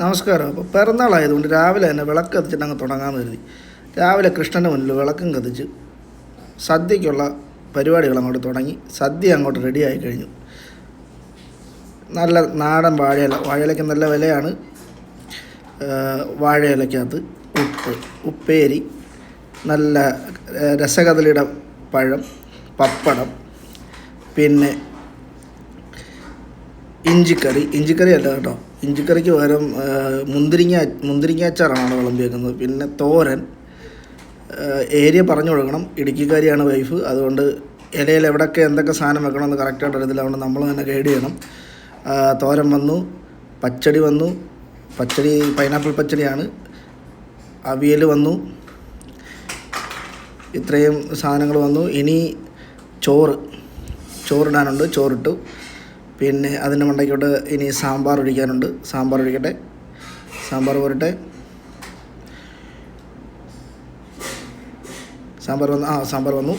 നമസ്കാരം. അപ്പോൾ പിറന്നാളായതുകൊണ്ട് രാവിലെ തന്നെ വിളക്ക് കത്തിച്ചിട്ട് അങ്ങ് തുടങ്ങാമെന്ന് കരുതി. രാവിലെ കൃഷ്ണൻ്റെ മുന്നിൽ വിളക്കും കത്തിച്ച് സദ്യക്കുള്ള പരിപാടികൾ അങ്ങോട്ട് തുടങ്ങി. സദ്യ അങ്ങോട്ട് റെഡിയായി കഴിഞ്ഞു. നല്ല നാടൻ വാഴയിലയ്ക്ക് നല്ല വിലയാണ്. വാഴയിലയ്ക്കകത്ത് ഉപ്പേരി, നല്ല രസകദളിയുടെ പഴം, പപ്പടം, പിന്നെ ഇഞ്ചിക്കറി അല്ല കേട്ടോ, ഇഞ്ചിക്കറിക്ക് പകരം മുന്തിരിങ്ങ അച്ചാറാണ് വിളമ്പിയേക്കുന്നത്. പിന്നെ തോരൻ. ഏരിയ പറഞ്ഞു കൊടുക്കണം, ഇടുക്കിക്കാരിയാണ് വൈഫ്, അതുകൊണ്ട് ഇലയിൽ എവിടെയൊക്കെ എന്തൊക്കെ സാധനം വെക്കണമെന്ന് കറക്റ്റായിട്ട് അറിയത്തില്ല. അതുകൊണ്ട് നമ്മൾ തന്നെ ഗൈഡ് ചെയ്യണം. തോരൻ വന്നു, പച്ചടി വന്നു, പൈനാപ്പിൾ പച്ചടിയാണ്, അവിയൽ വന്നു, ഇത്രയും സാധനങ്ങൾ വന്നു. ഇനി ചോറിടാനുണ്ട്, ചോറിട്ടു. പിന്നെ അതിൻ്റെ മണ്ടയ്ക്കോട്ട് ഇനി സാമ്പാർ ഒഴിക്കാനുണ്ട്. സാമ്പാർ ഒഴിക്കട്ടെ, സാമ്പാർ പോരട്ടെ. സാമ്പാർ വന്നു.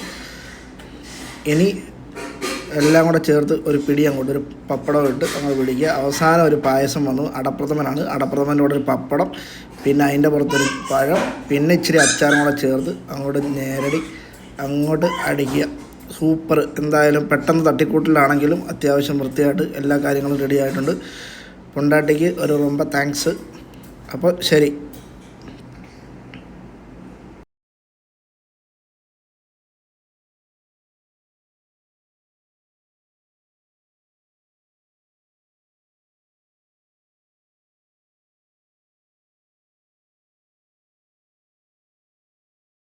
ഇനി എല്ലാം കൂടെ ചേർത്ത് ഒരു പിടി അങ്ങോട്ട് ഒരു പപ്പടം ഇട്ട് അങ്ങോട്ട് പിടിക്കുക. അവസാനം ഒരു പായസം വന്നു. അടപ്രഥമനാണ്. അടപ്രഥമൻ്റെ കൂടെ ഒരു പപ്പടം, പിന്നെ അതിൻ്റെ പുറത്തൊരു പഴം, പിന്നെ ഇച്ചിരി അച്ചാറും കൂടെ ചേർത്ത് അങ്ങോട്ട് നേരടി അങ്ങോട്ട് അടിക്കുക. സൂപ്പർ. എന്തായാലും പെട്ടെന്ന് തട്ടിക്കൂട്ടിലാണെങ്കിലും അത്യാവശ്യം വൃത്തിയായിട്ട് എല്ലാ കാര്യങ്ങളും റെഡി ആയിട്ടുണ്ട്. പൊണ്ടാട്ടിക്ക് ഒരു ரொம்ப താങ്ക്സ്. അപ്പോൾ ശരി.